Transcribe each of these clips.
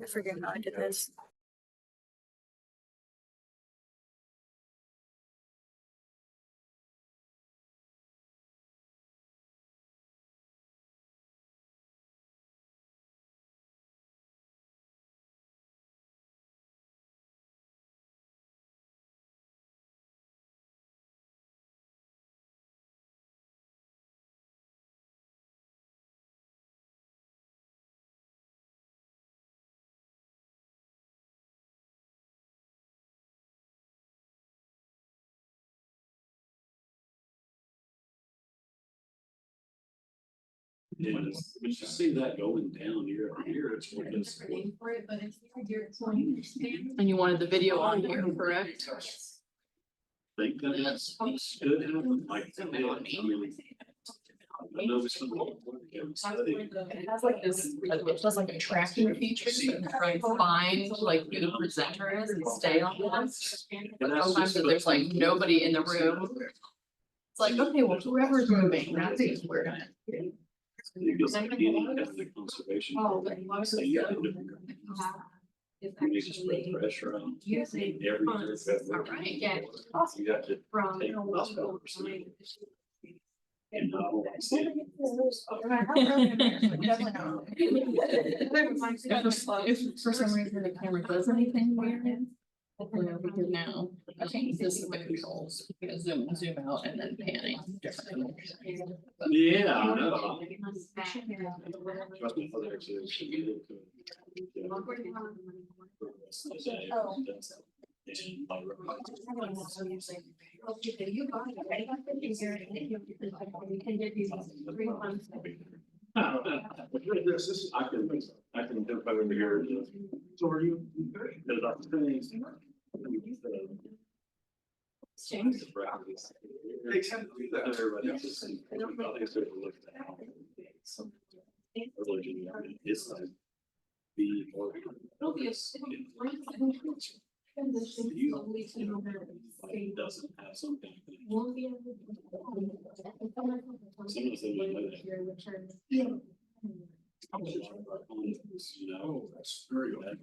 I forget how I did this. Yeah, but you see that going down year after year, it's because. And you wanted the video on here, correct? Think that that's should happen, like, I noticed some. It has like this, it does like a tracking feature, so you can try and find like who the presenter is and stay on that. But sometimes if there's like nobody in the room, it's like, okay, well, whoever's moving, that's who we're gonna. It goes like any ethnic conservation. program. So you gotta do it. You need to spread pressure on every year. Alright, yeah. You have to take less percent. And not all I see. For some reason, the camera does anything weird. Hopefully we do now. I think this is the controls, you know, zoom in, zoom out, and then panning. Yeah, I know. Trust me, other exhibits should be able to- I can jump over here. So are you? There's opportunities. Change the practice. They tend to do that. Everybody else is saying, I don't know if they look at how some religion is like be or. Doesn't have something. You know, that's very good.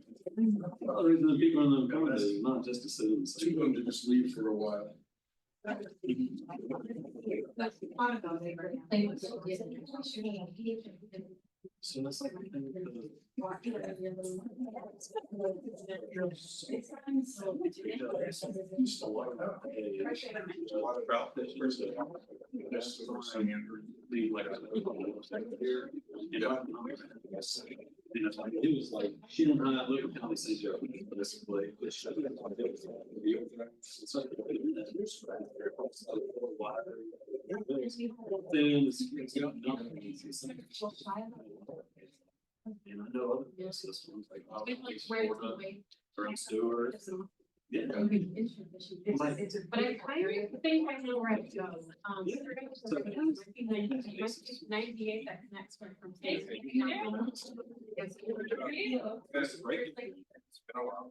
Well, the reason the people in them coming is not just to sit in the same. Going to just leave for a while. So that's like. A lot of trout fish. That's the first thing leave like. And it's like, it was like, she didn't know how to look at how they say Joe, but this play. And I know other places, like. Or in Stewart. Yeah. But I kind of think I know where it goes. So 98 that connects one from.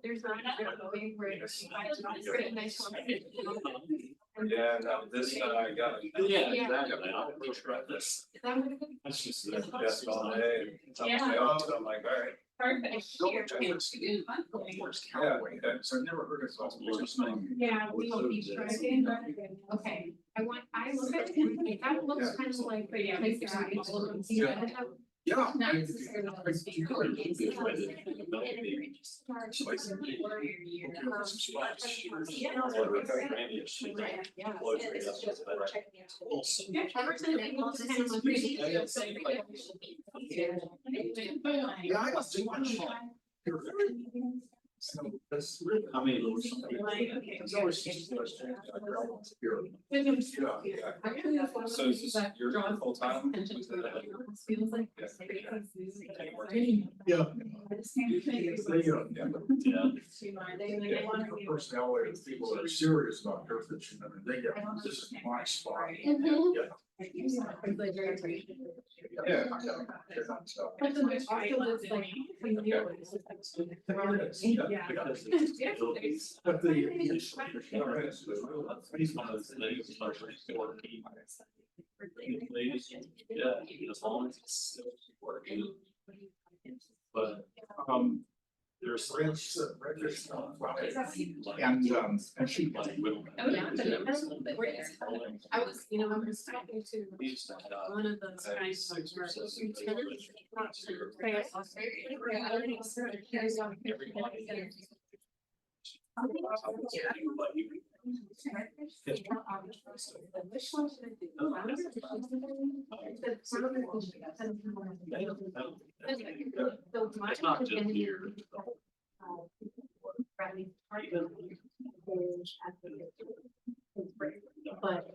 There's not a way where it's nice. Yeah, no, this, I got. Yeah, exactly. I'll try this. That's just. Yes, all day. Yeah. So I'm like, all right. Perfect. Yeah, so I've never heard of. Yeah, we will be driving. Okay, I look at it, that looks kind of like, but yeah. Yeah. Yeah, I got too much. So that's really, I mean. it's always just a question. So is this your full time? Feels like. Yeah. Yeah. Personality of people that are serious about their fishing, I mean, they get, this is my spot. Mhm. Yeah. Yeah. But the most popular is like, when you. Yeah. Because it's- But the. He's one of those things, especially for me. Yeah, as long as it's still working. But, there's. And she. Oh, yeah, but it was a little bit weird. I was, I was talking to one of the guys. It's not just here. But.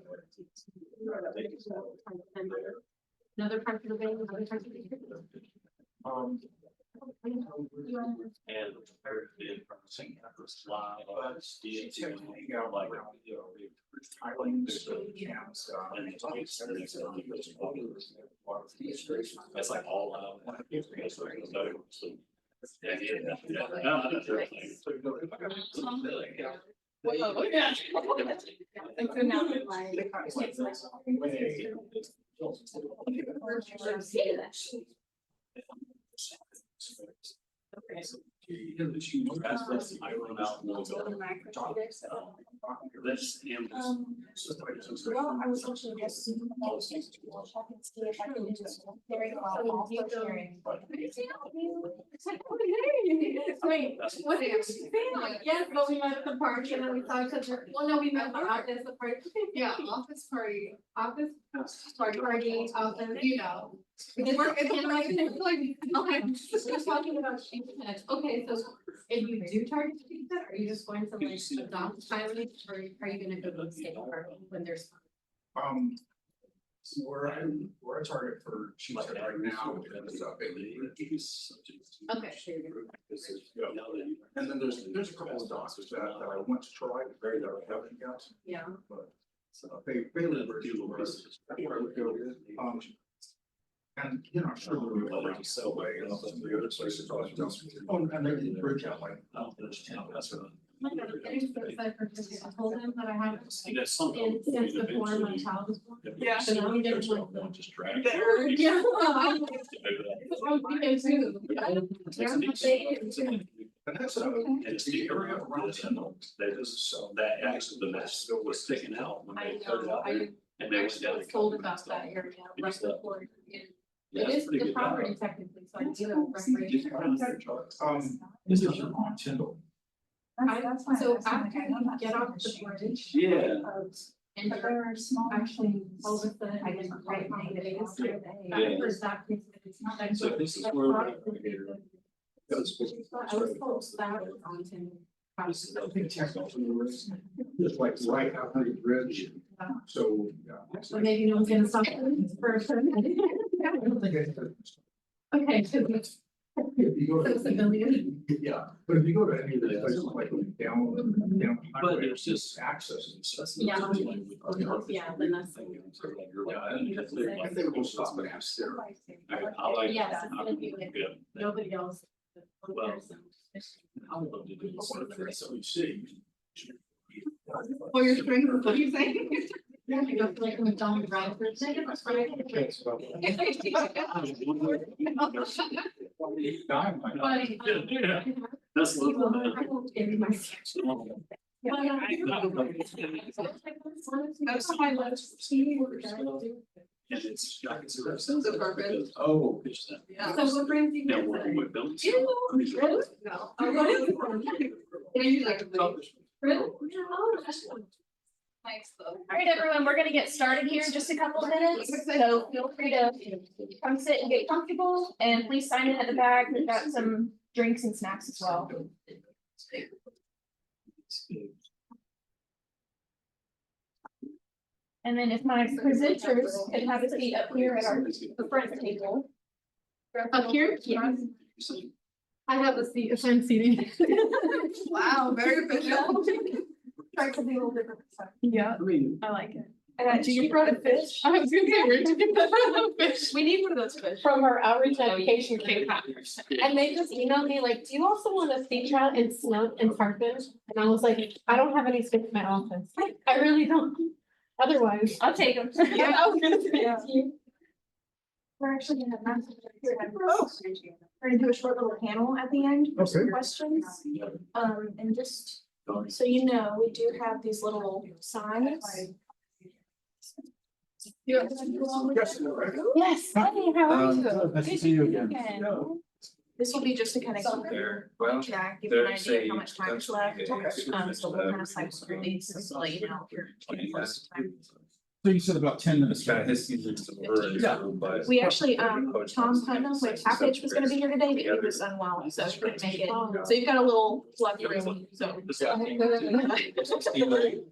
Another part of the bank, another part of the. And been practicing after a slide, like, Islands. that's like all out. Oh, yeah. And so now they're like. I run out and this. Well, I was actually just. Check and see if I can just. Very well, also sharing. It's like, oh, hey, wait, what did you say? Like, yes, but we met at the park and then we saw each other, well, no, we met at the office, the party. Yeah, office party, office party, office, It's work, it's like, okay, we're talking about sheep heads. Okay, so if you do target sheep head, are you just going to like adopt Kylie, or are you gonna go to the state park when there's? So we're a target for sheep head right now. Okay, so you're gonna. And then there's a couple of dogs that I want to try, very that I haven't got, Yeah. but. Bailey, and sure we're around so way, some of the other places. Oh, and they did bridge out like. I told him that I had That's something. in since before my child was born. Yeah. So now we get like the. Just drag. Yeah. Oh, we can too. And that's And it's the area around that is, so that actually the mess still was sticking out when I they cut it know, out there. And they went actually down. was told about that area right before. Yeah, It it's is pretty the good. property technically, so I do have recreation. This is on Tyndall. So after you get off the bridge. Yeah. And But there are small. actually, all of a sudden, I didn't write my days. That is not. So this is where. I was told that was on Tinder. I think technically it's like right after the bridge, so, yeah. So maybe no one's gonna stop for a second. I don't think I. Okay, so it's If you go so to. civilian. Yeah, but if you go to any of the places like down. But highway, it's just. access and stuff. Yeah. Yeah, then that's. I think we'll stop and ask there. I like. Yes, it's gonna be like Yeah. nobody else. Well, I would love to do this. So you see. For your strength, what are you saying? Yeah, you go like McDonald's drive through. That's a little. That's why I love tea. And it's. The purpose. Oh. So what brings you Yeah, here well, today? we built. Ew, really? No. Oh, what is it? Can you like? Really? Oh, that's nice though. All right, everyone, we're gonna get started here in just a couple of minutes, so feel free to come sit and get comfortable, and please sign in at the back. We've got some drinks and snacks as well. And then if my presenters could have a seat up here at the front table. Up here? Yeah. I have a seat, assigned seating. Wow, very official. Try to be a little different. Yeah, I mean. I like it. And you brought a fish I was gonna say, where'd you get that fish? We need one of those fish. From our outreach education camp. And they just emailed me like, do you also want a sea trout and snout and tarpon? And I was like, I don't have any fish in my office. I really don't. Otherwise. I'll take them. Yeah, I was gonna say Yeah. it to you. We're actually gonna have. We're gonna do a short little panel at the end for some Okay. questions. And just so you know, we do have these little signs. Yes. Yes, hey, how are you? Nice to Good see you see again. This will be just to kind of keep There, well, track, give you an there's idea of a- how much time is left. So we'll kind of cycle through these, just to let you know. if you're getting close to time. So you said about 10 minutes. It's kind of his season, but. We actually, Tom Putnam with Package was gonna be here today, but he was unwell, so he couldn't make it. So you've got a little left room, so.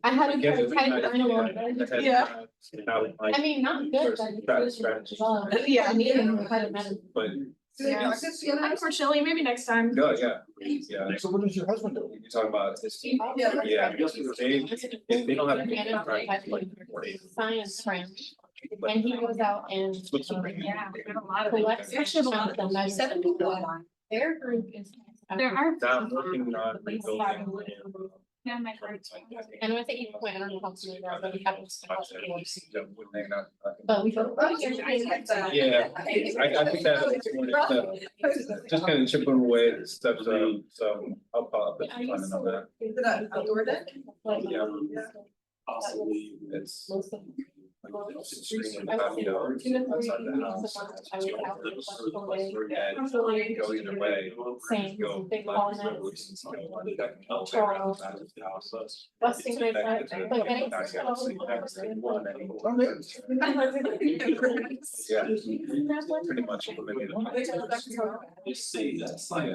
I had to try to tighten it a little bit. Yeah. I mean, not good, but it's good. Yeah. But, Yeah. Unfortunately, maybe next time. no, yeah. So what does your husband do? You talk about this. Yeah, they don't have. Science friend, and he goes out and. Yeah, we got a lot of. Collects. Actually, about the measures. 7 people. Their group is. There are. Not working on rebuilding. Yeah, my friend. And I think you went, I don't know how to do that, but we haven't. But But we. yeah, I think that just kind of chipping away at stuff, so I'll follow up with you on that. Is it an outdoor deck? Yeah. It's. It's screening the patio outside the house. And go either way. Same, Go big left, walnuts. right, Busting my Back side, to but the- getting. back to pretty much eliminated. You see, that's like,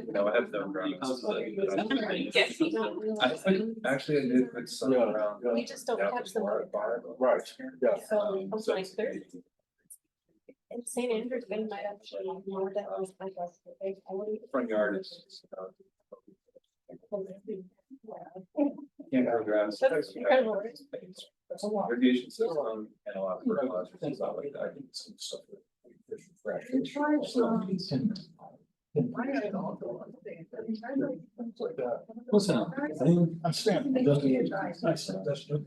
no, I have no grounds. Actually, I did put some around. We just don't catch them. Right, yeah. So I was like, there's. And St. Andrews, they might actually more that was my best. Front yard is. Can't grow grass. That's incredible. Irrigation system and a lot of fertilizers and stuff like that. Some stuff that- Listen, I'm standing. Nice. That's good.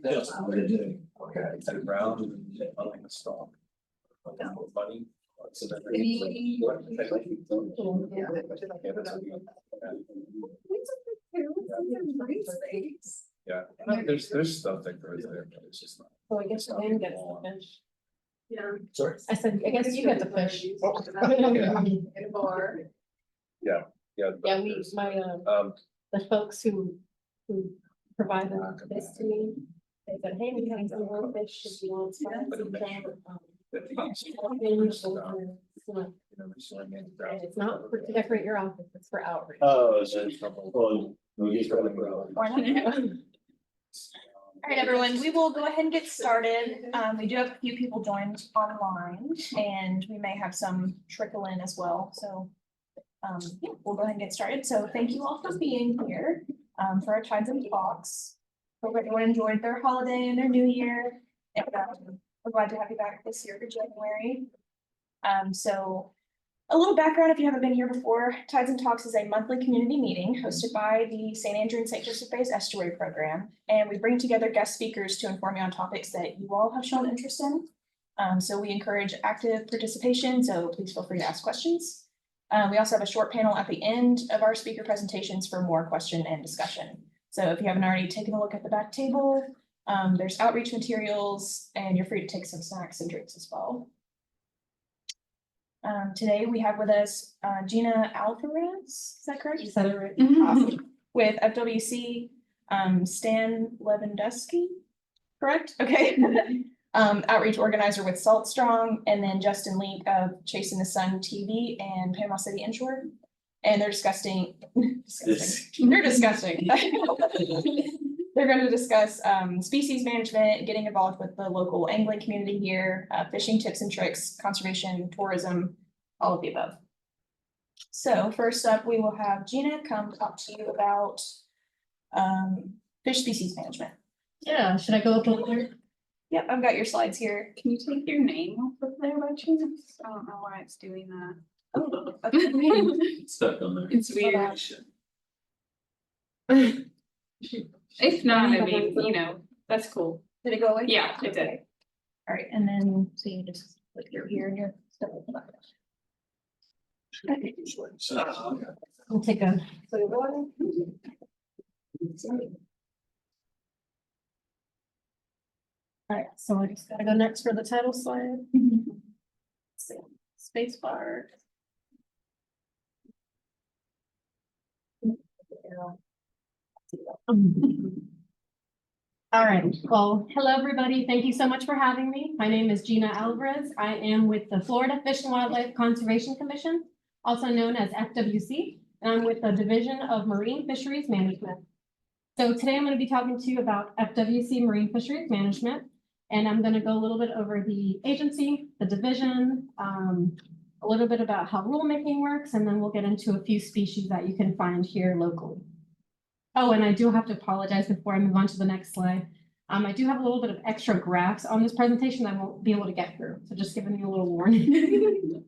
Yes. Okay, it's at ground and on the stalk. Bunny. So that- Yeah, there's stuff that grows there, but it's just not. So I guess the man gets the fish. Yeah. Sorry. I said, I guess you get the fish. Yeah. In a bar. Yeah. Yeah, we, my, the folks who provided this to me, they said, hey, we have some little fish, if you want some. It's not for to decorate your office, it's for outreach. Oh, is it? Well, we just got it. All right, everyone, we will go ahead and get started. We do have a few people joined online and we may have some trickle in as well, so. Yeah, we'll go ahead and get started. So thank you all for being here, for our Tides and Talks. Hope everyone enjoyed their holiday and their new year. And we're glad to have you back this year for January. So a little background, if you haven't been here before, Tides and Talks is a monthly community meeting hosted by the St. Andrew and St. Joseph Bay's Estuary Program. And we bring together guest speakers to inform you on topics that you all have shown interest in. So we encourage active participation, so please feel free to ask questions. We also have a short panel at the end of our speaker presentations for more question and discussion. So if you haven't already taken a look at the back table, there's outreach materials and you're free to take some snacks and drinks as well. Today we have with us Gina Alvarez, is that correct? You said it right. Awesome. With FWC, Stan Lewandowski, correct? Okay. Outreach organizer with Salt Strong, and then Justin Leak of Chasing the Sun TV and Panama City Inshore. And they're discussing. They're discussing. They're going to discuss species management, getting involved with the local angling community here, fishing tips and tricks, conservation, tourism, all of the above. So first up, we will have Gina come talk to you about fish species management. Yeah, should I go up over there? Yep, I've got your slides here. Can you take your name off of there by chance? I don't know why it's doing that. Oh, okay. Stuck on there. It's weird. If not, I mean, you know, that's cool. Did it go away? Yeah, it did. All All right, and then, so you just click your here and your stuff. We'll take a. All right, so I just gotta go next for the title slide. Space bar. All right, well, hello, everybody. Thank you so much for having me. My name is Gina Alvarez. I am with the Florida Fish and Wildlife Conservation Commission, also known as FWC, and I'm with the Division of Marine Fisheries Management. So today I'm going to be talking to you about FWC Marine Fisheries Management, and I'm going to go a little bit over the agency, the division, a little bit about how rulemaking works, and then we'll get into a few species that you can find here locally. Oh, and I do have to apologize before I move on to the next slide. I do have a little bit of extra graphs on this presentation I won't be able to get through, so just giving you a little warning.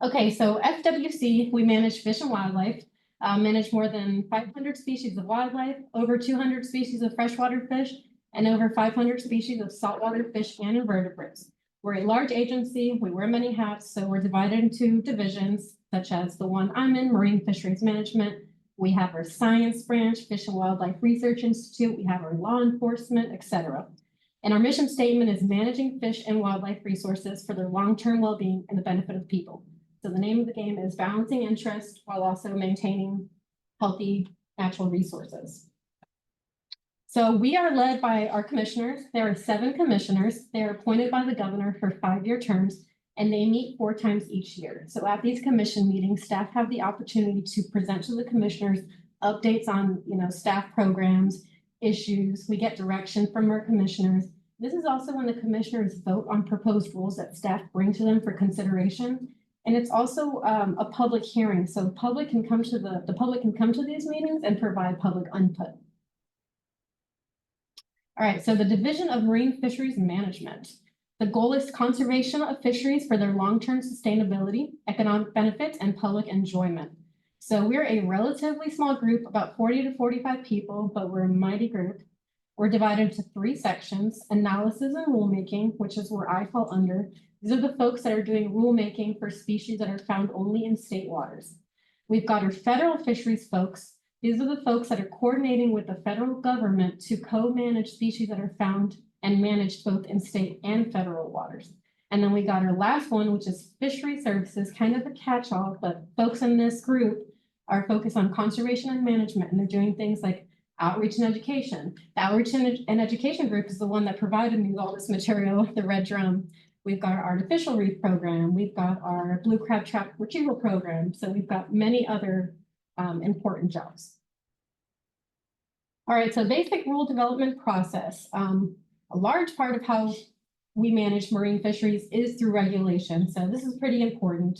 Okay, so FWC, we manage fish and wildlife, manage more than 500 species of wildlife, over 200 species of freshwater fish, and over 500 species of saltwater fish and invertebrates. We're a large agency, we wear many hats, so we're divided into divisions, such as the one I'm in, Marine Fisheries Management. We have our science branch, Fish and Wildlife Research Institute, we have our law enforcement, etc. And our mission statement is managing fish and wildlife resources for their long-term well-being and the benefit of people. So the name of the game is balancing interest while also maintaining healthy natural resources. So we are led by our commissioners. There are 7 commissioners. They are appointed by the governor for 5-year terms, and they meet 4 times each year. So at these commission meetings, staff have the opportunity to present to the commissioners updates on, staff programs, issues. We get direction from our commissioners. This is also when the commissioners vote on proposed rules that staff bring to them for consideration. And it's also a public hearing, so the public can come to these meetings and provide public input. All right, so the Division of Marine Fisheries Management. The goal is conservation of fisheries for their long-term sustainability, economic benefits, and public enjoyment. So we're a relatively small group, about 40 to 45 people, but we're a mighty group. We're divided into 3 sections: analysis and rulemaking, which is where I fall under. These are the folks that are doing rulemaking for species that are found only in state waters. We've got our federal fisheries folks. These are the folks that are coordinating with the federal government to co-manage species that are found and managed both in state and federal waters. And then we got our last one, which is fishery services, kind of a catch-all, but folks in this group are focused on conservation and management, and they're doing things like outreach and education. The outreach and education group is the one that provided me with all this material, the red drum. We've got our artificial reef program. We've got our blue crab trap retrieval program. So we've got many other important jobs. All right, so basic rule development process. A large part of how we manage marine fisheries is through regulation. So this is pretty important.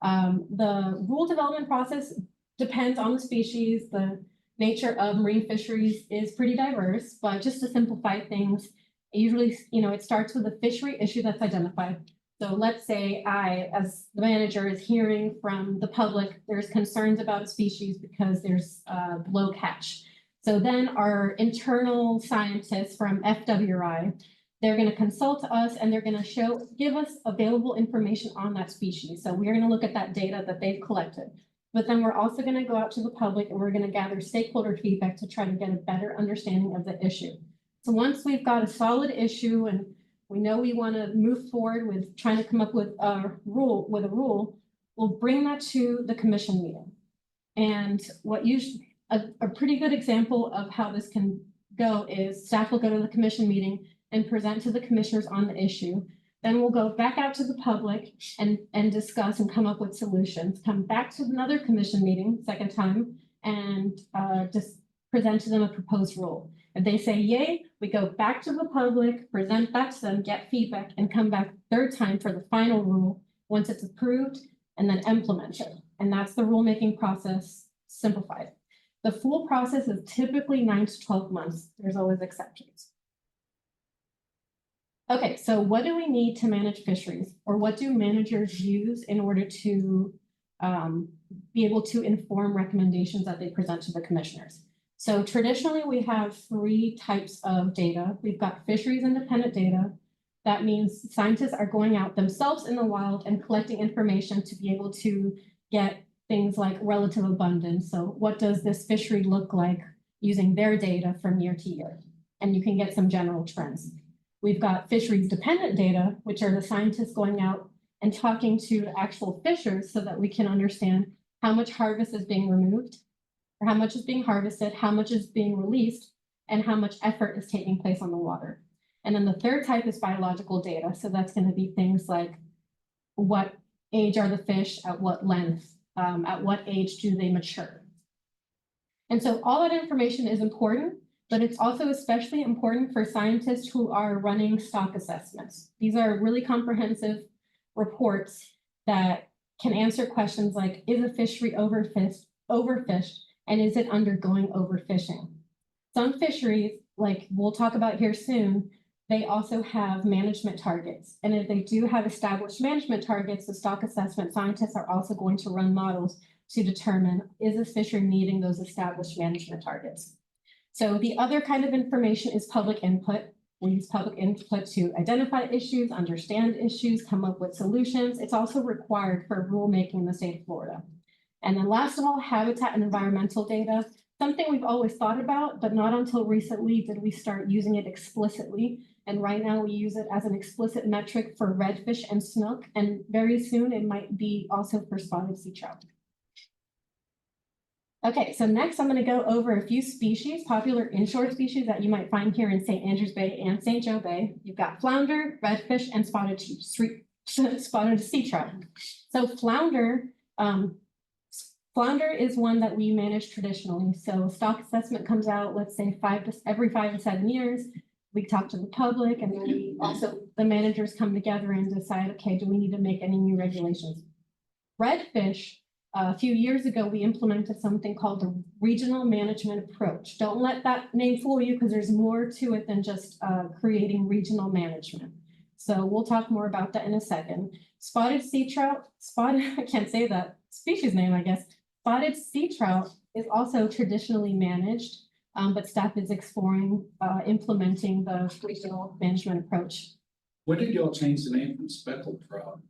The rule development process depends on the species. The nature of marine fisheries is pretty diverse, but just to simplify things, usually, it starts with a fishery issue that's identified. So let's say I, as the manager, is hearing from the public, there's concerns about a species because there's low catch. So then our internal scientists from FWRI, they're going to consult us and they're going to give us available information on that species. So we're going to look at that data that they've collected. But then we're also going to go out to the public and we're going to gather stakeholder feedback to try to get a better understanding of the issue. So once we've got a solid issue and we know we want to move forward with trying to come up with a rule, we'll bring that to the commission meeting. And what usually a pretty good example of how this can go is staff will go to the commission meeting and present to the commissioners on the issue. Then we'll go back out to the public and discuss and come up with solutions. Come back to another commission meeting, second time, and just present to them a proposed rule. If they say yay, we go back to the public, present that to them, get feedback, and come back third time for the final rule once it's approved, and then implement it. And that's the rulemaking process simplified. The full process is typically 9 to 12 months. There's always exceptions. Okay, so what do we need to manage fisheries, or what do managers use in order to be able to inform recommendations that they present to the commissioners? So traditionally, we have 3 types of data. We've got fisheries independent data, That means scientists are going out themselves in the wild and collecting information to be able to get things like relative abundance. So what does this fishery look like using their data from year to year? And you can get some general trends. We've got fisheries dependent data, which are the scientists going out and talking to actual fishers so that we can understand how much harvest is being removed, or how much is being harvested, how much is being released, and how much effort is taking place on the water. And then the third type is biological data. So that's going to be things like what age are the fish, at what length, at what age do they mature. And so all that information is important, but it's also especially important for scientists who are running stock assessments. These are really comprehensive reports that can answer questions like, is a fishery overfished, and is it undergoing overfishing? Some fisheries, like we'll talk about here soon, they also have management targets. And if they do have established management targets, the stock assessment scientists are also going to run models to determine, is this fishery meeting those established management targets? So the other kind of information is public input. We use public input to identify issues, understand issues, come up with solutions. It's also required for rulemaking in the state of Florida. And then last of all, habitat and environmental data, something we've always thought about, but not until recently did we start using it explicitly. And right now we use it as an explicit metric for redfish and snook, and very soon it might be also for spotted sea trout. Okay, so next I'm going to go over a few species, popular inshore species that you might find here in St. Andrews Bay and St. Joe Bay. You've got flounder, redfish, and spotted sea trout. So flounder is one that we manage traditionally. So stock assessment comes out, let's say every 5 to 7 years. We talk to the public, and then we also, the managers come together and decide, okay, do we need to make any new regulations? Redfish, a few years ago, we implemented something called the regional management approach. Don't let that name fool you, because there's more to it than just creating regional management. So we'll talk more about that in a second. Spotted sea trout, I can't say that species name, I guess. Spotted sea trout is also traditionally managed, but staff is exploring implementing the regional management approach. When did y'all change the name from speckled trout?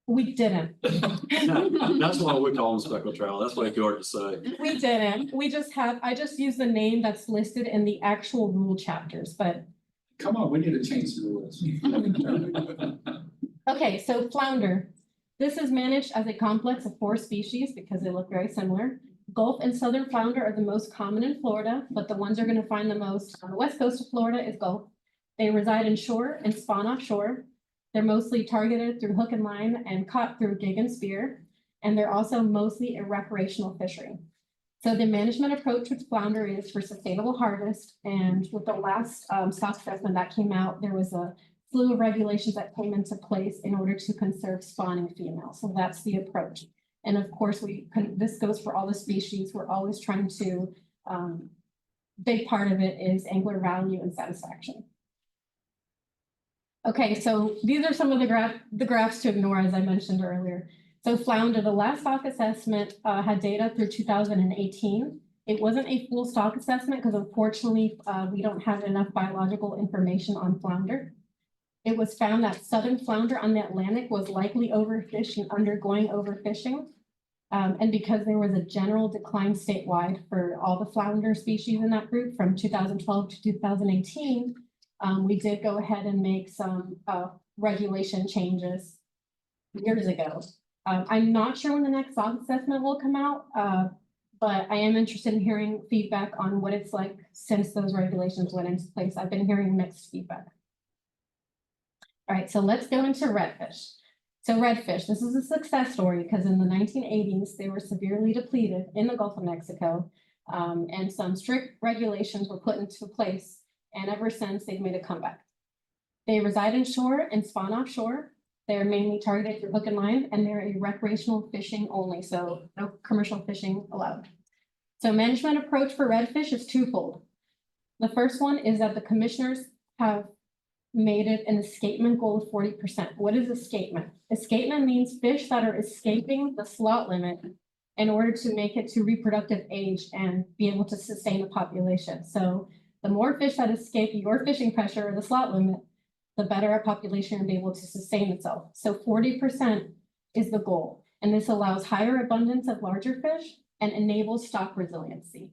We didn't. That's why we call them speckled trout. That's way too hard to say. We didn't. I just use the name that's listed in the actual rule chapters, but. Come on, we need to change the rules. Okay, so flounder. This is managed as a complex of 4 species because they look very similar. Gulf and southern flounder are the most common in Florida, but the ones you're going to find the most on the west coast of Florida is Gulf. They reside inshore and spawn offshore. They're mostly targeted through hook and line and caught through gig and spear. And they're also mostly a recreational fishery. So the management approach with flounder is for sustainable harvest. And with the last stock assessment that came out, there was a slew of regulations that came into place in order to conserve spawning females. So that's the approach. And of course, this goes for all the species. We're always trying to, big part of it is angler value and satisfaction. Okay, so these are some of the graphs to ignore, as I mentioned earlier. So flounder, the last stock assessment had data through 2018. It wasn't a full stock assessment because unfortunately, we don't have enough biological information on flounder. It was found that southern flounder on the Atlantic was likely overfished and undergoing overfishing. And because there was a general decline statewide for all the flounder species in that group from 2012 to 2018, we did go ahead and make some regulation changes years ago. I'm not sure when the next stock assessment will come out, but I am interested in hearing feedback on what it's like since those regulations went into place. I've been hearing mixed feedback. All right, so let's go into redfish. So redfish, this is a success story because in the 1980s, they were severely depleted in the Gulf of Mexico, and some strict regulations were put into place, and ever since they've made a comeback. They reside inshore and spawn offshore. They're mainly targeted through hook and line, and they're a recreational fishing only, so no commercial fishing allowed. So management approach for redfish is twofold. The first one is that the commissioners have made it an escapement goal of 40%. What is escapement? Escapement means fish that are escaping the slot limit in order to make it to reproductive age and be able to sustain a population. So the more fish that escape your fishing pressure or the slot limit, the better our population will be able to sustain itself. So 40% is the goal, and this allows higher abundance of larger fish and enables stock resiliency.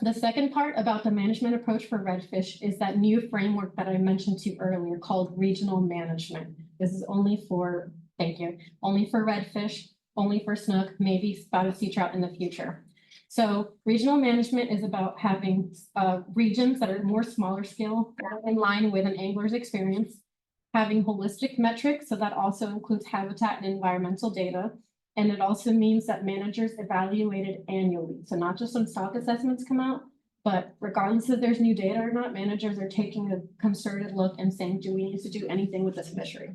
The second part about the management approach for redfish is that new framework that I mentioned to you earlier called regional management. This is only for, thank you, only for redfish, only for snook, maybe spotted sea trout in the future. So regional management is about having regions that are more smaller scale, in line with an angler's experience, having holistic metrics, so that also includes habitat and environmental data. And it also means that managers evaluate it annually. So not just when stock assessments come out, but regardless if there's new data or not, managers are taking a concerted look and saying, do we need to do anything with this fishery?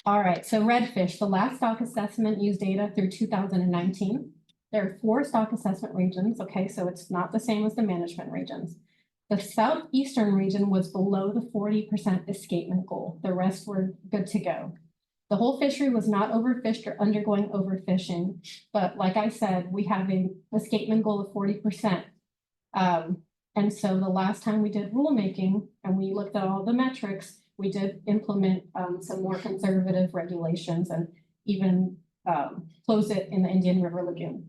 All right, so redfish, the last stock assessment used data through 2019. There are 4 stock assessment regions, okay, so it's not the same as the management regions. The southeastern region was below the 40% escapement goal. The rest were good to go. The whole fishery was not overfished or undergoing overfishing, but like I said, we have an escapement goal of 40%. And so the last time we did rulemaking and we looked at all the metrics, we did implement some more conservative regulations and even close it in the Indian River Lagoon.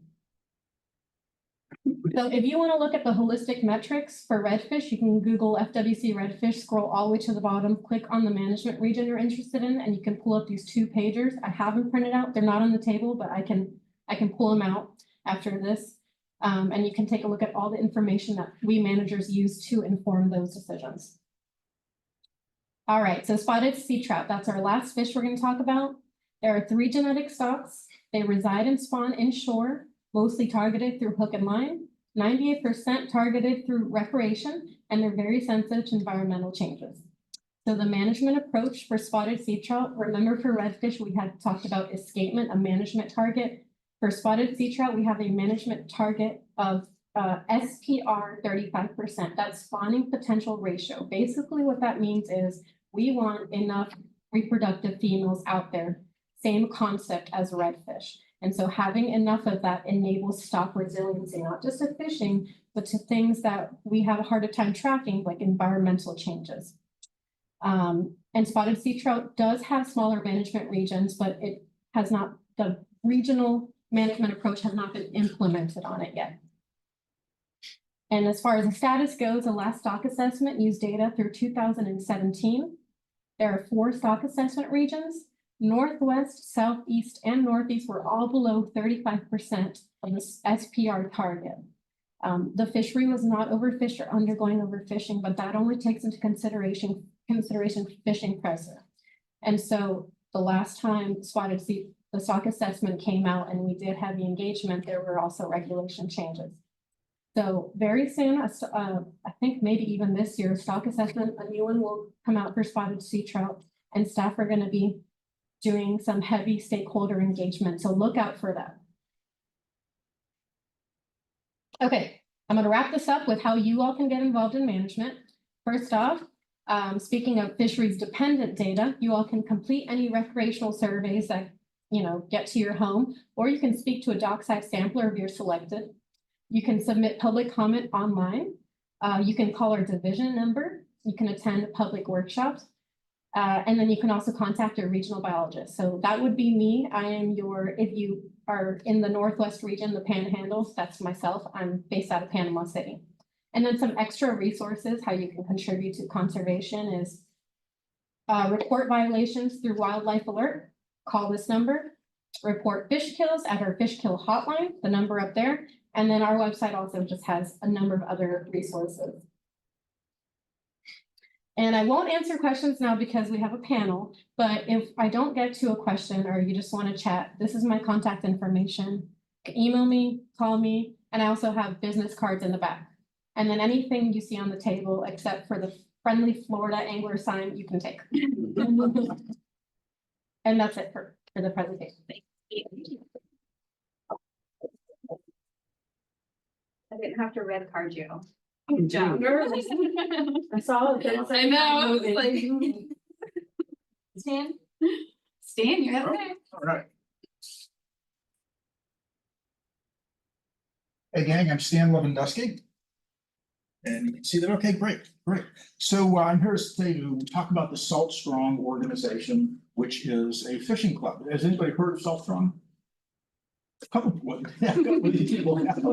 So if you want to look at the holistic metrics for redfish, you can Google FWC redfish, scroll all the way to the bottom, click on the management region you're interested in, and you can pull up these 2 pagers. I have them printed out. They're not on the table, but I can pull them out after this. And you can take a look at all the information that we managers use to inform those decisions. All right, so spotted sea trout, that's our last fish we're going to talk about. There are 3 genetic stocks. They reside and spawn inshore, mostly targeted through hook and line, 98% targeted through recreation, and they're very sensitive to environmental changes. So the management approach for spotted sea trout, remember for redfish, we had talked about escapement, a management target. For spotted sea trout, we have a management target of SPR 35%, that's spawning potential ratio. Basically what that means is we want enough reproductive females out there, same concept as redfish. And so having enough of that enables stock resiliency, not just to fishing, but to things that we have a harder time tracking, like environmental changes. And spotted sea trout does have smaller management regions, but it has not, the regional management approach has not been implemented on it yet. And as far as the status goes, the last stock assessment used data through 2017. There are 4 stock assessment regions. Northwest, Southeast, and Northeast were all below 35% of the SPR target. The fishery was not overfished or undergoing overfishing, but that only takes into consideration fishing pressure. And so the last time the stock assessment came out and we did have the engagement, there were also regulation changes. So very soon, I think maybe even this year, stock assessment, a new one will come out for spotted sea trout, and staff are going to be doing some heavy stakeholder engagement. So look out for that. Okay, I'm going to wrap this up with how you all can get involved in management. First off, speaking of fisheries dependent data, you all can complete any recreational surveys that get to your home, or you can speak to a dockside sampler if you're selected. You can submit public comment online. You can call our division number. You can attend public workshops. And then you can also contact your regional biologist. So that would be me. I am if you are in the Northwest region, the Panhandle, that's myself. I'm based out of Panama City. And then some extra resources, how you can contribute to conservation is report violations through Wildlife Alert. Call this number. Report fish kills at our fish kill hotline, the number up there. And then our website also just has a number of other resources. And I won't answer questions now because we have a panel, but if I don't get to a question or you just want to chat, this is my contact information. Email me, call me, and I also have business cards in the back. And then anything you see on the table, except for the friendly Florida angler sign, you can take. And that's it for the presentation. Thank you. I didn't have to red card you. Good job. I saw it. I know, it's like. Stan? Stan, you have it. All right. Hey gang, I'm Stan Lewandowski. And you can see that, okay, great, great. So I'm here to talk about the Salt Strong organization, which is a fishing club. Has anybody heard of Salt Strong? A couple of people have.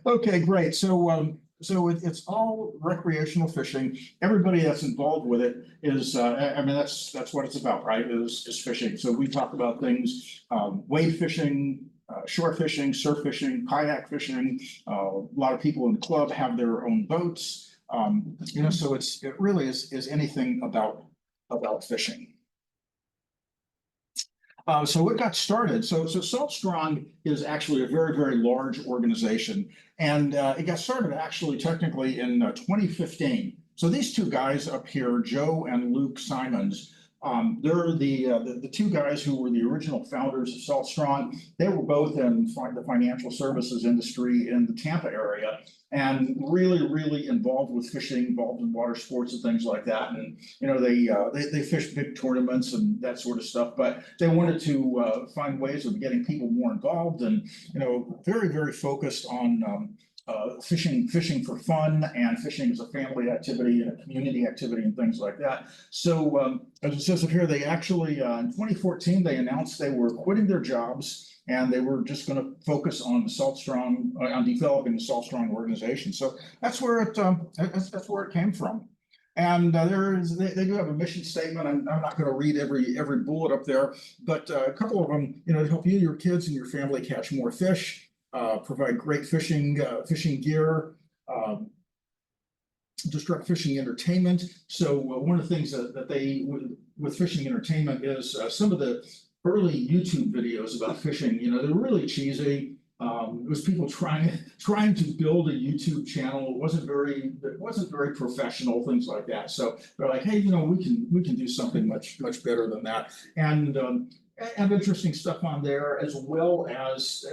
Okay, great. So it's all recreational fishing. Everybody that's involved with it is, I mean, that's what it's about, right? Is fishing. So we talk about things, wade fishing, shore fishing, surf fishing, kayak fishing. A lot of people in the club have their own boats. You know, so it really is anything about fishing. So it got started. So Salt Strong is actually a very, very large organization, and it got started actually technically in 2015. So these two guys up here, Joe and Luke Simons, they're the two guys who were the original founders of Salt Strong. They were both in the financial services industry in the Tampa area, and really, really involved with fishing, involved in water sports and things like that. And you know, they fished big tournaments and that sort of stuff. But they wanted to find ways of getting people more involved, and you know, very, very focused on fishing for fun and fishing as a family activity and a community activity and things like that. So as it says up here, they actually in 2014 they announced they were quitting their jobs and they were just going to focus on the Salt Strong, on developing the Salt Strong organization. So that's where that's where it came from. And they do have a mission statement. I'm not going to read every bullet up there, but a couple of them, you know, to help you, your kids, and your family catch more fish. Provide great fishing gear, direct fishing entertainment. So one of the things that they with fishing entertainment is some of the early YouTube videos about fishing. You know, they're really cheesy. It was people trying to build a YouTube channel. It wasn't very professional, things like that. So they're like, hey, you know, we can do something much better than that. And have interesting stuff on there, as well as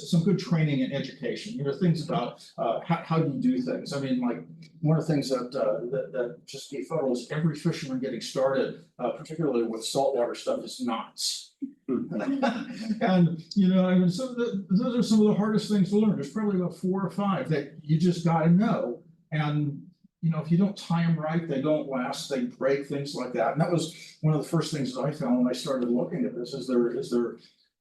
some good training and education. You know, things about how you do things. I mean, like one of the things that just befuddles every fisherman getting started, particularly with saltwater stuff, is knots. And you know, I mean, those are some of the hardest things to learn. There's probably about 4 or 5 that you just got to know. And you know, if you don't tie them right, they don't last, they break, things like that. And that was one of the first things that I found when I started looking at this. And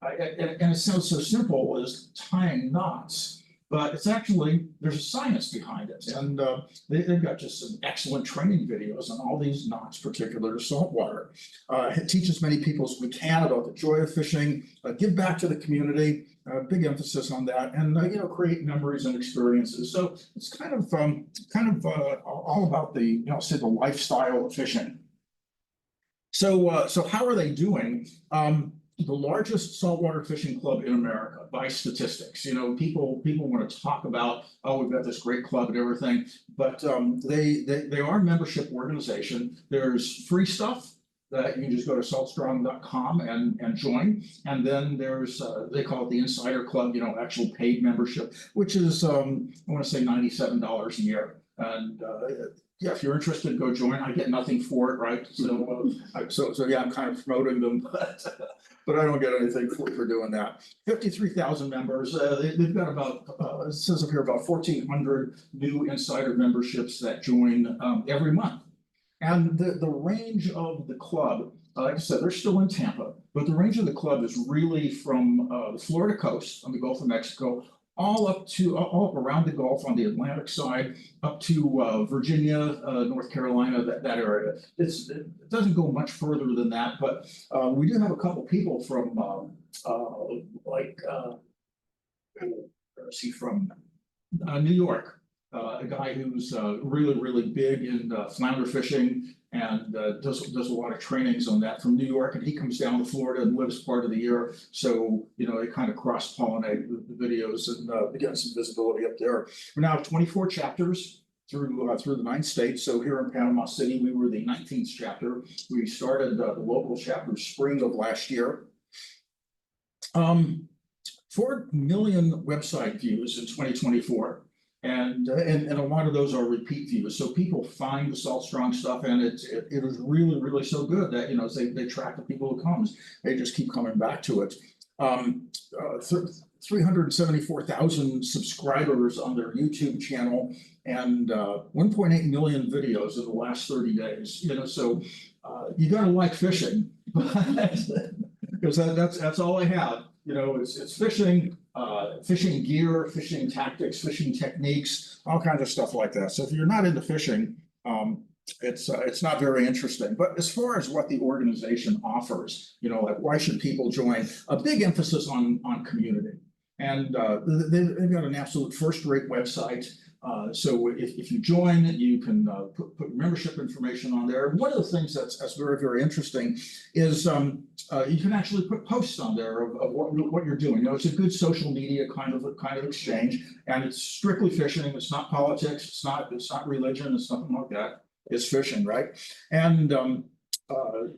it sounds so simple as tying knots, but it's actually, there's a science behind it. And they've got just some excellent training videos on all these knots, particular to saltwater. It teaches many people as we can about the joy of fishing, give back to the community. Big emphasis on that, and you know, create memories and experiences. So it's kind of all about the, you know, say the lifestyle of fishing. So how are they doing? The largest saltwater fishing club in America by statistics. You know, people want to talk about, oh, we've got this great club and everything, but they are a membership organization. There's free stuff that you can just go to saltstrong.com and join. And then there's, they call it the Insider Club, you know, actual paid membership, which is, I want to say $97 a year. And yeah, if you're interested, go join. I get nothing for it, right? So yeah, I'm kind of promoting them, but I don't get anything for doing that. 53,000 members. They've got about, it says up here, about 1,400 new Insider memberships that join every month. And the range of the club, like I said, they're still in Tampa, but the range of the club is really from the Florida coast on the Gulf of Mexico, all up around the Gulf on the Atlantic side, up to Virginia, North Carolina, that area. It doesn't go much further than that, but we do have a couple people from from New York. A guy who's really, really big in flounder fishing and does a lot of trainings on that from New York, and he comes down to Florida and lives part of the year. So you know, they kind of cross-pollinate the videos and get some visibility up there. We now have 24 chapters through the 9 states. So here in Panama City, we were the 19th chapter. We started the local chapter spring of last year. 4 million website views in 2024. And a lot of those are repeat views. So people find the Salt Strong stuff, and it is really, really so good that, you know, they track the people who comes. They just keep coming back to it. 374,000 subscribers on their YouTube channel and 1.8 million videos in the last 30 days. So you gotta like fishing, because that's all I have. It's fishing, fishing gear, fishing tactics, fishing techniques, all kinds of stuff like that. So if you're not into fishing, it's not very interesting. But as far as what the organization offers, like why should people join? A big emphasis on community. And they've got an absolute first-rate website. So if you join, you can put membership information on there. One of the things that's very, very interesting is you can actually put posts on there of what you're doing. It's a good social media kind of exchange, and it's strictly fishing. It's not politics. It's not religion. It's nothing like that. It's fishing, right? And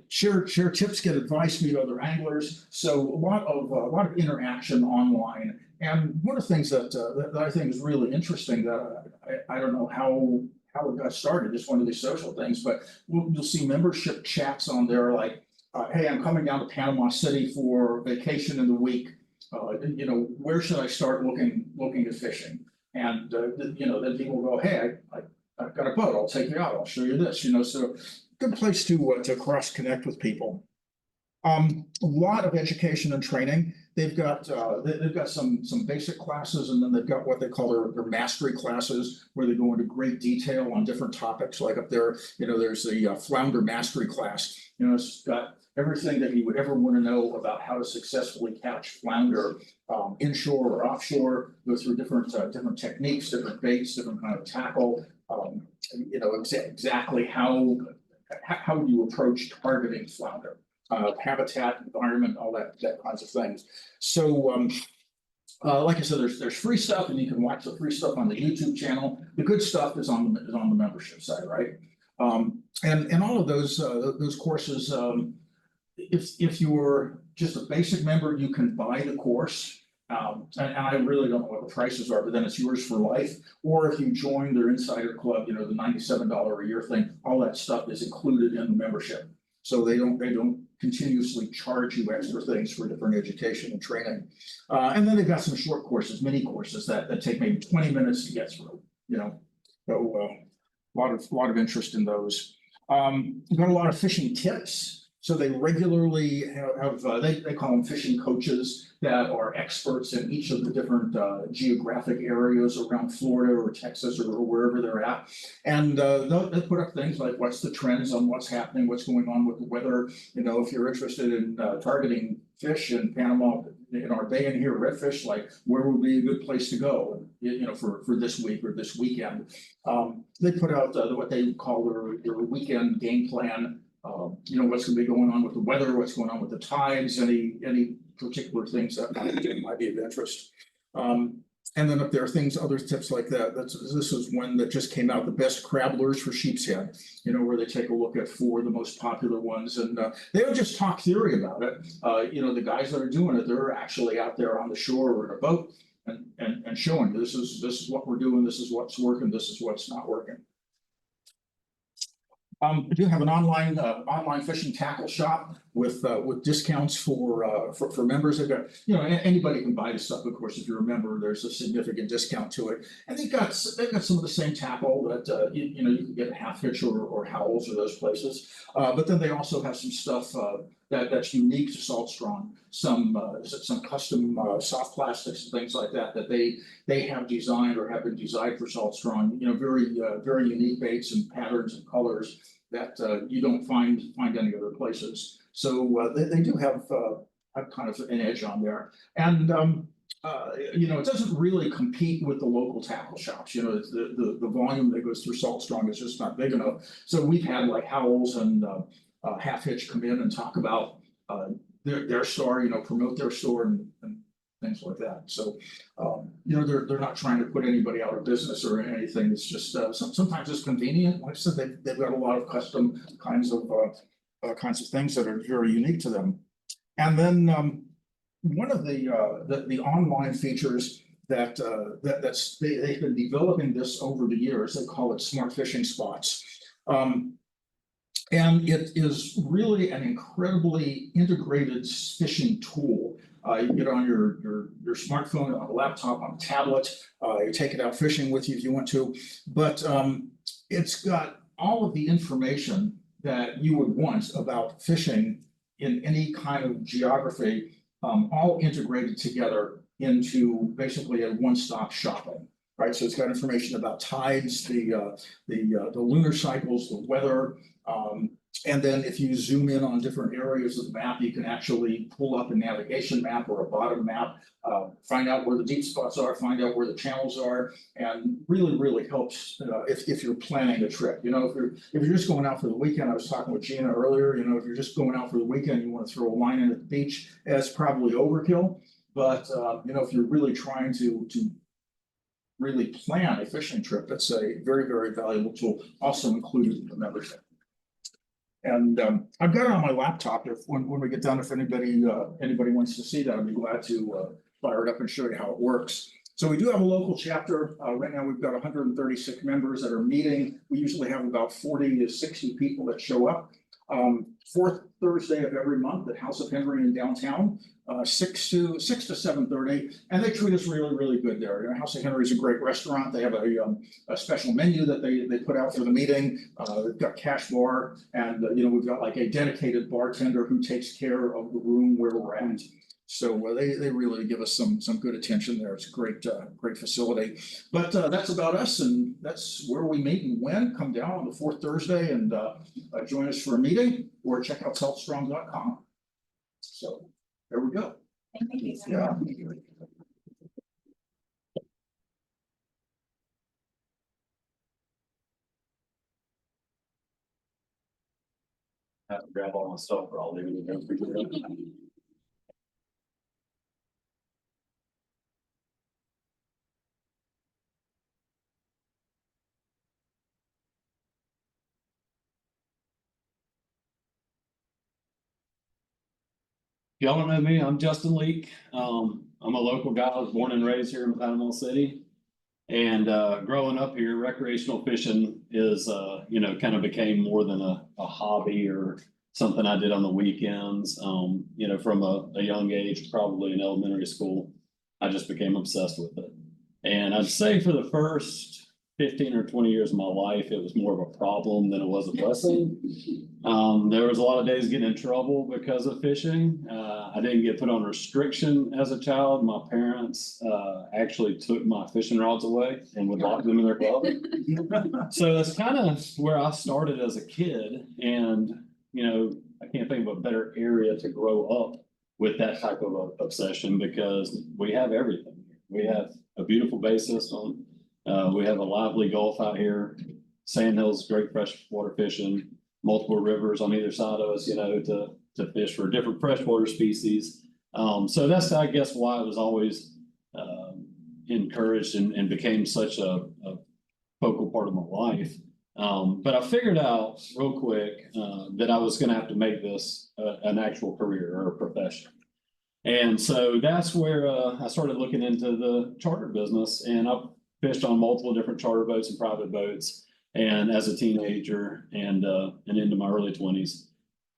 share tips, get advice, meet other anglers. So a lot of interaction online. And one of the things that I think is really interesting that I don't know how it got started, just one of these social things, but you'll see membership chats on there like, hey, I'm coming down to Panama City for vacation in the week. Where should I start looking at fishing? And then people go, hey, I've got a boat. I'll take you out. I'll show you this. So good place to cross connect with people. A lot of education and training. They've got some basic classes, and then they've got what they call their mastery classes, where they go into great detail on different topics. Like up there, there's the flounder mastery class. It's got everything that you would ever want to know about how to successfully catch flounder inshore or offshore. Go through different techniques, different baits, different kind of tackle. Exactly how you approach targeting flounder. Habitat, environment, all that kinds of things. So, like I said, there's free stuff, and you can watch the free stuff on the YouTube channel. The good stuff is on the membership side, right? And all of those courses, if you're just a basic member, you can buy the course. And I really don't know what the prices are, but then it's yours for life. Or if you join their insider club, the $97 a year thing, all that stuff is included in the membership. So they don't continuously charge you extra things for different education and training. And then they've got some short courses, mini courses that take maybe 20 minutes to get through, So a lot of interest in those. We've got a lot of fishing tips. So they regularly have they call them fishing coaches that are experts in each of the different geographic areas around Florida or Texas or wherever they're at. And they'll put up things like what's the trends on what's happening, what's going on with the weather. If you're interested in targeting fish in Panama, in our bay in here, redfish, like where would be a good place to go, for this week or this weekend. They put out what they call their weekend game plan. What's going to be going on with the weather, what's going on with the tides, any particular things that might be of interest. And then if there are other tips like that, this is one that just came out, the best crab lures for sheep's head, where they take a look at 4 of the most popular ones. And they don't just talk theory about it. The guys that are doing it, they're actually out there on the shore or in a boat and showing this is what we're doing, this is what's working, this is what's not working. We do have an online fishing tackle shop with discounts for members. They've got, anybody can buy the stuff. Of course, if you're a member, there's a significant discount to it. And they've got some of the same tackle that you can get at Half Hitch or Howells or those places. But then they also have some stuff that's unique to Salt Strong. Some custom soft plastics and things like that they have designed or have been designed for Salt Strong. Very unique baits and patterns and colors that you don't find any other places. So they do have kind of an edge on there. And it doesn't really compete with the local tackle shops. The volume that goes through Salt Strong is just not big enough. So we've had like Howells and Half Hitch come in and talk about their store, promote their store and things like that. So, they're not trying to put anybody out of business or anything. It's just sometimes it's convenient. Like I said, they've got a lot of custom kinds of things that are very unique to them. And then one of the online features they've been developing this over the years. They call it Smart Fishing Spots. And it is really an incredibly integrated fishing tool You can get it on your smartphone, on a laptop, on a tablet. You take it out fishing with you if you want to. But it's got all of the information that you would want about fishing in any kind of geography, all integrated together into basically a one-stop shopping. Right, so it's got information about tides, the lunar cycles, the weather, and then if you zoom in on different areas of the map, you can actually pull up a navigation map or a bottom map, find out where the deep spots are, find out where the channels are, and really helps if you're planning a trip. You know, if you're just going out for the weekend, I was talking with Gina earlier. You know, if you're just going out for the weekend, you want to throw a line in at the beach, that's probably overkill. But you know, if you're really trying to really plan a fishing trip, that's a very valuable tool, also included in the membership. And I've got it on my laptop. If when we get done, if anybody wants to see that, I'd be glad to fire it up and show you how it works. So we do have a local chapter. Right now we've got 136 members that are meeting. We usually have about 40 to 60 people that show up. Fourth Thursday of every month at House of Henry in downtown, 6 to 7:30, and they treat us really good there. You know, House of Henry is a great restaurant. They have a special menu that they put out for the meeting. They've got cash bar, and you know, we've got like a dedicated bartender who takes care of the room where we're at. So they really give us some good attention there. It's a great facility. But that's about us, and that's where we meet and when. Come down on the fourth Thursday and join us for a meeting, or check out selfstrong.com. So there we go. Thank you. Yeah. I have to grab all my stuff or I'll leave it there for you. Y'all don't know me, I'm Justin Leake. I'm a local guy. I was born and raised here in Panama City. And growing up here, recreational fishing is, you know, kind of became more than a hobby or something I did on the weekends. You know, from a young age, probably in elementary school, I just became obsessed with it. And I'd say for the first 15 or 20 years of my life, it was more of a problem than it was a blessing. There was a lot of days getting in trouble because of fishing. I didn't get put on restriction as a child. My parents actually took my fishing rods away and would lock them in their glove. So that's kind of where I started as a kid. And, you know, I can't think of a better area to grow up with that type of obsession, because we have everything. We have a beautiful bay system. We have a lively Gulf out here. Sandhills, great freshwater fishing, multiple rivers on either side of us, you know, to fish for different freshwater species. So that's, I guess, why it was always encouraged and became such a focal part of my life. But I figured out real quick that I was going to have to make this an actual career or a profession. And so that's where I started looking into the charter business, and I've fished on multiple different charter boats and private boats, and as a teenager and into my early 20s.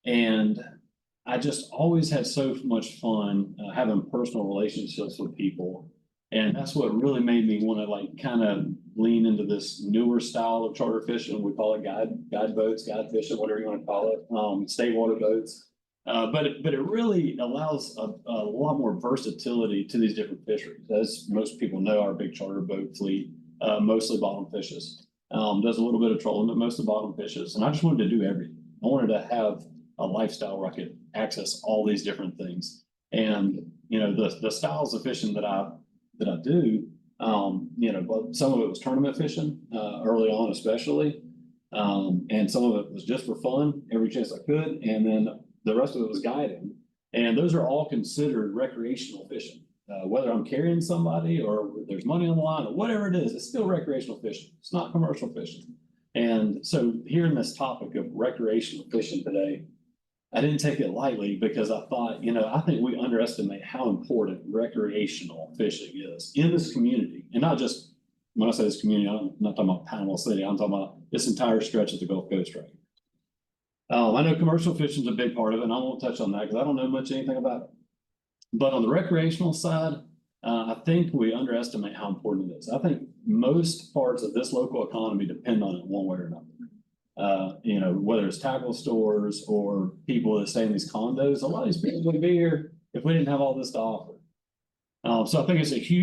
And I just always had so much fun having personal relationships with people. And that's what really made me want to like kind of lean into this newer style of charter fishing. We call it guide boats, guide fishing, whatever you want to call it, state water boats. But it really allows a lot more versatility to these different fisheries. As most people know, our big charter boat fleet mostly bottom fishes. Does a little bit of trolling, but mostly bottom fishes. And I just wanted to do everything. I wanted to have a lifestyle where I could access all these different things. And you know, the styles of fishing that I do, you know, but some of it was tournament fishing early on, especially, and some of it was just for fun, every chance I could, and then the rest of it was guiding. And those are all considered recreational fishing. Whether I'm carrying somebody or there's money on the line or whatever it is, it's still recreational fishing. It's not commercial fishing. And so hearing this topic of recreational fishing today, I didn't take it lightly, because I thought, you know, I think we underestimate how important recreational fishing is in this community. And not just, when I say this community, I'm not talking about Panama City, I'm talking about this entire stretch of the Gulf Coast right here. I know commercial fishing is a big part of it, and I won't touch on that because I don't know much anything about it. But on the recreational side, I think we underestimate how important it is. I think most parts of this local economy depend on it one way or another. You know, whether it's tackle stores or people that stay in these condos, a lot of these people would be here if we didn't have all this to offer. So I think it's a huge